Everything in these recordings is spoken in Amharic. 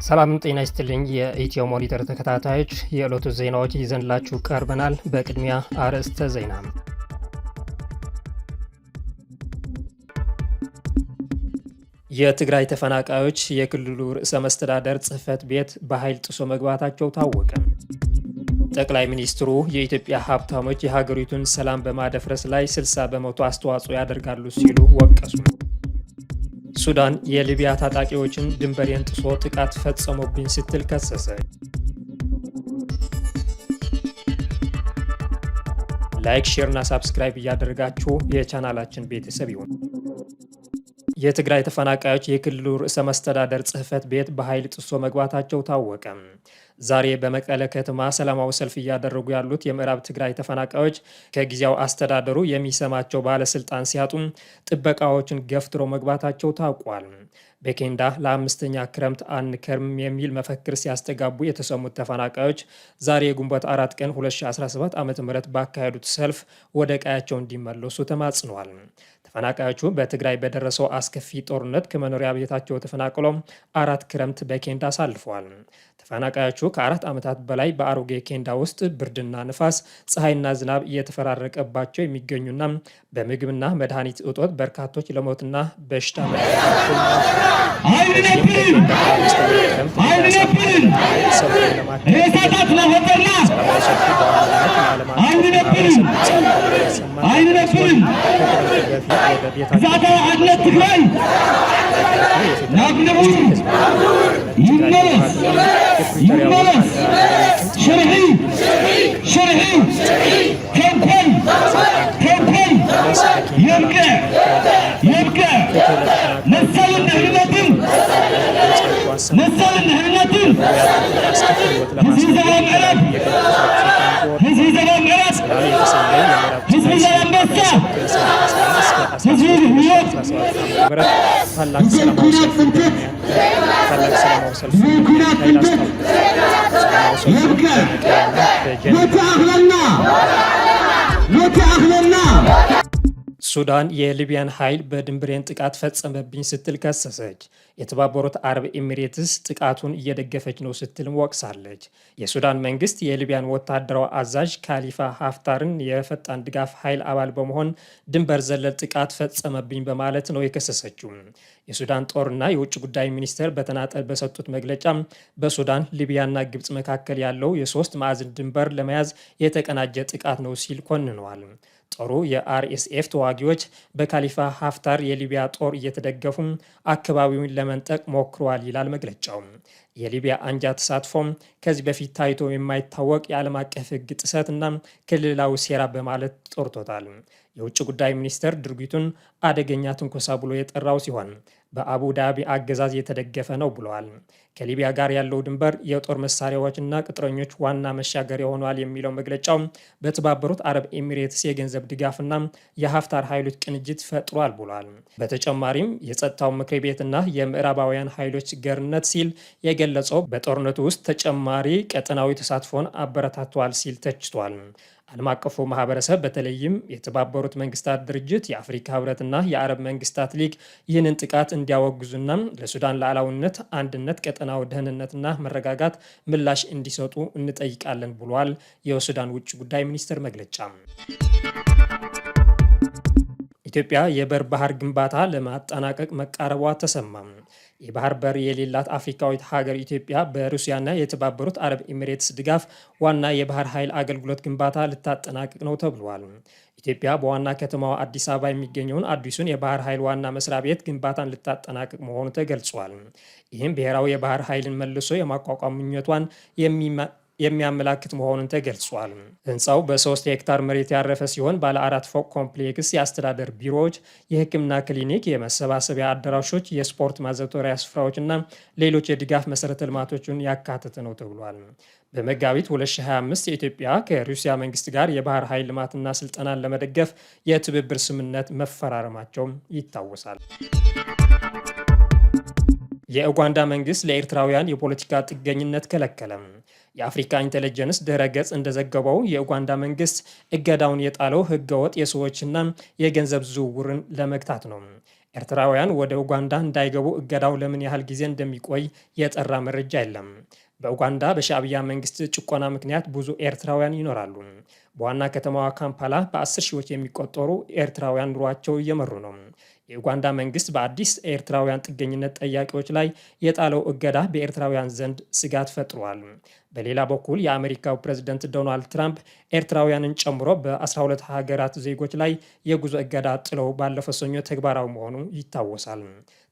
ሰላም ጤና ይስጥልኝ። የኢትዮ ሞኒተር ተከታታዮች የዕለቱ ዜናዎች ይዘንላችሁ ቀርበናል። በቅድሚያ አርዕስተ ዜና። የትግራይ ተፈናቃዮች የክልሉ ርዕሰ መስተዳደር ጽሕፈት ቤት በኃይል ጥሶ መግባታቸው ታወቀ። ጠቅላይ ሚኒስትሩ የኢትዮጵያ ሀብታሞች የሀገሪቱን ሰላም በማደፍረስ ላይ 60 በመቶ አስተዋጽኦ ያደርጋሉ ሲሉ ወቀሱ። ሱዳን የሊቢያ ታጣቂዎችን ድንበሬን ጥሶ ጥቃት ፈጸሙብኝ ስትል ከሰሰ። ላይክ፣ ሼር እና ሳብስክራይብ እያደረጋችሁ የቻናላችን ቤተሰብ ይሁን። የትግራይ ተፈናቃዮች የክልሉ ርዕሰ መስተዳደር ጽሕፈት ቤት በኃይል ጥሶ መግባታቸው ታወቀ። ዛሬ በመቀለ ከተማ ሰላማዊ ሰልፍ እያደረጉ ያሉት የምዕራብ ትግራይ ተፈናቃዮች ከጊዜያዊ አስተዳደሩ የሚሰማቸው ባለስልጣን ሲያጡም ጥበቃዎችን ገፍትሮ መግባታቸው ታውቋል። በኬንዳ ለአምስተኛ ክረምት አንከርም የሚል መፈክር ሲያስተጋቡ የተሰሙት ተፈናቃዮች ዛሬ ግንቦት 4 ቀን 2017 ዓ.ም ባካሄዱት ሰልፍ ወደ ቀያቸው እንዲመለሱ ተማጽነዋል። ተፈናቃዮቹ በትግራይ በደረሰው አስከፊ ጦርነት ከመኖሪያ ቤታቸው ተፈናቅለው 4 ክረምት በኬንዳ አሳልፈዋል። ተፈናቃዮቹ ከ4 ዓመታት በላይ በአሮጌ ኬንዳ ውስጥ ብርድና ንፋስ፣ ፀሐይና ዝናብ እየተፈራረቀባቸው የሚገኙና በምግብና መድኃኒት እጦት በርካቶች ለሞትና በሽታ ሱዳን የሊቢያን ኃይል በድንበሬን ጥቃት ፈጸመብኝ ስትል ከሰሰች። የተባበሩት አረብ ኤሚሬትስ ጥቃቱን እየደገፈች ነው ስትልም ወቅሳለች። የሱዳን መንግስት የሊቢያን ወታደራዊ አዛዥ ካሊፋ ሀፍታርን የፈጣን ድጋፍ ኃይል አባል በመሆን ድንበር ዘለል ጥቃት ፈጸመብኝ በማለት ነው የከሰሰችው። የሱዳን ጦርና የውጭ ጉዳይ ሚኒስቴር በተናጠል በሰጡት መግለጫ በሱዳን ሊቢያና ግብፅ መካከል ያለው የሶስት ማዕዘን ድንበር ለመያዝ የተቀናጀ ጥቃት ነው ሲል ኮንነዋል። ጦሩ የአርኤስኤፍ ተዋጊዎች በካሊፋ ሀፍታር የሊቢያ ጦር እየተደገፉ አካባቢውን ለመንጠቅ ሞክረዋል ይላል መግለጫው። የሊቢያ አንጃ ተሳትፎም ከዚህ በፊት ታይቶ የማይታወቅ የዓለም አቀፍ ሕግ ጥሰትና ክልላዊ ሴራ በማለት ጠርቶታል። የውጭ ጉዳይ ሚኒስቴር ድርጊቱን አደገኛ ትንኮሳ ብሎ የጠራው ሲሆን በአቡ ዳቢ አገዛዝ የተደገፈ ነው ብለዋል። ከሊቢያ ጋር ያለው ድንበር የጦር መሳሪያዎችና ቅጥረኞች ዋና መሻገሪያ ሆኗል የሚለው መግለጫው በተባበሩት አረብ ኤሚሬትስ የገንዘብ ድጋፍና የሀፍታር ኃይሎች ቅንጅት ፈጥሯል ብሏል። በተጨማሪም የጸጥታው ምክር ቤትና የምዕራባውያን ኃይሎች ገርነት ሲል የገለጸው በጦርነቱ ውስጥ ተጨማሪ ቀጠናዊ ተሳትፎን አበረታቷል ሲል ተችቷል። ዓለም አቀፉ ማህበረሰብ በተለይም የተባበሩት መንግስታት ድርጅት፣ የአፍሪካ ህብረትና የአረብ መንግስታት ሊግ ይህንን ጥቃት እንዲያወግዙና ለሱዳን ሉዓላዊነት፣ አንድነት፣ ቀጠናዊ ደህንነትና መረጋጋት ምላሽ እንዲሰጡ እንጠይቃለን ብሏል። የሱዳን ውጭ ጉዳይ ሚኒስቴር መግለጫ። ኢትዮጵያ የበር ባህር ግንባታ ለማጠናቀቅ መቃረቧ ተሰማም። የባህር በር የሌላት አፍሪካዊት ሀገር ኢትዮጵያ በሩሲያና የተባበሩት አረብ ኤሚሬትስ ድጋፍ ዋና የባህር ኃይል አገልግሎት ግንባታ ልታጠናቅቅ ነው ተብሏል። ኢትዮጵያ በዋና ከተማዋ አዲስ አበባ የሚገኘውን አዲሱን የባህር ኃይል ዋና መስሪያ ቤት ግንባታን ልታጠናቅቅ መሆኑ ተገልጿል። ይህም ብሔራዊ የባህር ኃይልን መልሶ የማቋቋም ምኞቷን የሚያመላክት መሆኑን ተገልጿል። ህንፃው በ3 ሄክታር መሬት ያረፈ ሲሆን ባለ 4 ፎቅ ኮምፕሌክስ፣ የአስተዳደር ቢሮዎች፣ የሕክምና ክሊኒክ፣ የመሰባሰቢያ አዳራሾች፣ የስፖርት ማዘውተሪያ ስፍራዎችና ሌሎች የድጋፍ መሰረተ ልማቶችን ያካተተ ነው ተብሏል። በመጋቢት 2025 የኢትዮጵያ ከሩሲያ መንግስት ጋር የባህር ኃይል ልማትና ስልጠናን ለመደገፍ የትብብር ስምምነት መፈራረማቸውም ይታወሳል። የኡጋንዳ መንግስት ለኤርትራውያን የፖለቲካ ጥገኝነት ከለከለም። የአፍሪካ ኢንቴሊጀንስ ድረ-ገጽ እንደዘገበው የኡጋንዳ መንግስት እገዳውን የጣለው ህገወጥ የሰዎችና የገንዘብ ዝውውርን ለመግታት ነው። ኤርትራውያን ወደ ኡጋንዳ እንዳይገቡ እገዳው ለምን ያህል ጊዜ እንደሚቆይ የጠራ መረጃ የለም። በኡጋንዳ በሻዕቢያ መንግስት ጭቆና ምክንያት ብዙ ኤርትራውያን ይኖራሉ። በዋና ከተማዋ ካምፓላ በ10 ሺዎች የሚቆጠሩ ኤርትራውያን ኑሯቸው እየመሩ ነው። የኡጋንዳ መንግስት በአዲስ ኤርትራውያን ጥገኝነት ጠያቂዎች ላይ የጣለው እገዳ በኤርትራውያን ዘንድ ስጋት ፈጥሯል። በሌላ በኩል የአሜሪካው ፕሬዝደንት ዶናልድ ትራምፕ ኤርትራውያንን ጨምሮ በ12 ሀገራት ዜጎች ላይ የጉዞ እገዳ ጥለው ባለፈው ሰኞ ተግባራዊ መሆኑ ይታወሳል።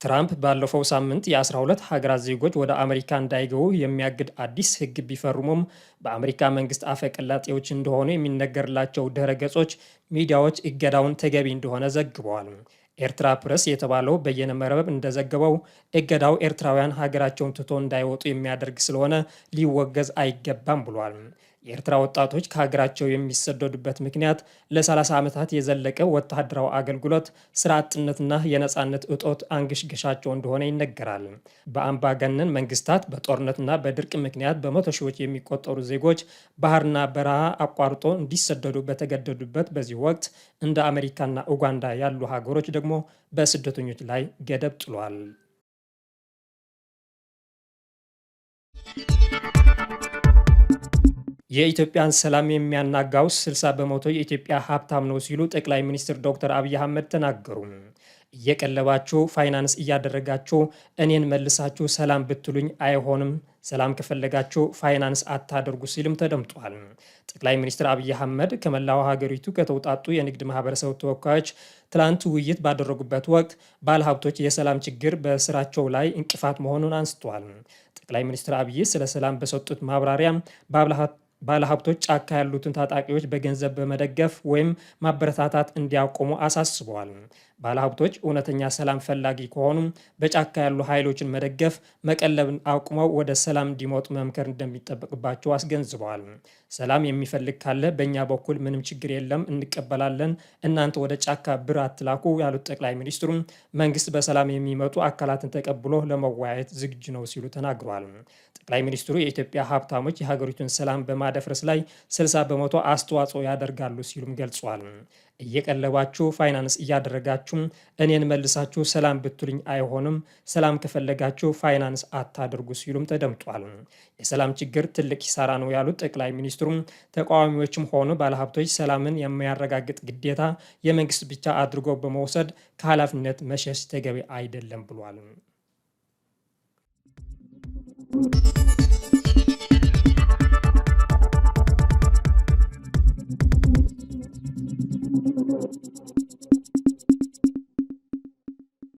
ትራምፕ ባለፈው ሳምንት የ12 ሀገራት ዜጎች ወደ አሜሪካ እንዳይገቡ የሚያግድ አዲስ ህግ ቢፈርሙም በአሜሪካ መንግስት አፈቀላጤዎች እንደሆኑ የሚነገርላቸው ድረ ገጾች ሚዲያዎች እገዳውን ተገቢ እንደሆነ ዘግበዋል። ኤርትራ ፕረስ የተባለው በየነ መረብ እንደዘገበው እገዳው ኤርትራውያን ሀገራቸውን ትቶ እንዳይወጡ የሚያደርግ ስለሆነ ሊወገዝ አይገባም ብሏል። የኤርትራ ወጣቶች ከሀገራቸው የሚሰደዱበት ምክንያት ለ30 ዓመታት የዘለቀ ወታደራዊ አገልግሎት፣ ስራ አጥነትና የነፃነት እጦት አንገሽገሻቸው እንደሆነ ይነገራል። በአምባገነን መንግስታት በጦርነትና በድርቅ ምክንያት በመቶ ሺዎች የሚቆጠሩ ዜጎች ባህርና በረሃ አቋርጦ እንዲሰደዱ በተገደዱበት በዚህ ወቅት እንደ አሜሪካና ኡጋንዳ ያሉ ሀገሮች ደግሞ በስደተኞች ላይ ገደብ ጥሏል። የኢትዮጵያን ሰላም የሚያናጋው 60 በመቶ የኢትዮጵያ ሀብታም ነው ሲሉ ጠቅላይ ሚኒስትር ዶክተር አብይ አህመድ ተናገሩ። እየቀለባችሁ ፋይናንስ እያደረጋችሁ እኔን መልሳችሁ ሰላም ብትሉኝ አይሆንም፣ ሰላም ከፈለጋችሁ ፋይናንስ አታደርጉ ሲልም ተደምጧል። ጠቅላይ ሚኒስትር አብይ አህመድ ከመላው ሀገሪቱ ከተውጣጡ የንግድ ማህበረሰብ ተወካዮች ትላንት ውይይት ባደረጉበት ወቅት ባለሀብቶች የሰላም ችግር በስራቸው ላይ እንቅፋት መሆኑን አንስተዋል። ጠቅላይ ሚኒስትር አብይ ስለ ሰላም በሰጡት ማብራሪያ ባለሀብቶች ጫካ ያሉትን ታጣቂዎች በገንዘብ በመደገፍ ወይም ማበረታታት እንዲያቆሙ አሳስበዋል። ባለሀብቶች እውነተኛ ሰላም ፈላጊ ከሆኑ በጫካ ያሉ ኃይሎችን መደገፍ፣ መቀለብን አቁመው ወደ ሰላም እንዲመጡ መምከር እንደሚጠበቅባቸው አስገንዝበዋል። ሰላም የሚፈልግ ካለ በእኛ በኩል ምንም ችግር የለም፣ እንቀበላለን፣ እናንተ ወደ ጫካ ብር አትላኩ ያሉት ጠቅላይ ሚኒስትሩ መንግስት በሰላም የሚመጡ አካላትን ተቀብሎ ለመወያየት ዝግጁ ነው ሲሉ ተናግረዋል። ጠቅላይ ሚኒስትሩ የኢትዮጵያ ሀብታሞች የሀገሪቱን ሰላም በማደፍረስ ላይ 60 በመቶ አስተዋጽኦ ያደርጋሉ ሲሉም ገልጿል። እየቀለባችሁ ፋይናንስ እያደረጋችሁ እኔን መልሳችሁ ሰላም ብትሉኝ አይሆንም፣ ሰላም ከፈለጋችሁ ፋይናንስ አታድርጉ ሲሉም ተደምጧል። የሰላም ችግር ትልቅ ኪሳራ ነው ያሉት ጠቅላይ ሚኒስትሩ ተቃዋሚዎችም ሆኑ ባለሀብቶች ሰላምን የሚያረጋግጥ ግዴታ የመንግስት ብቻ አድርጎ በመውሰድ ከኃላፊነት መሸሽ ተገቢ አይደለም ብሏል።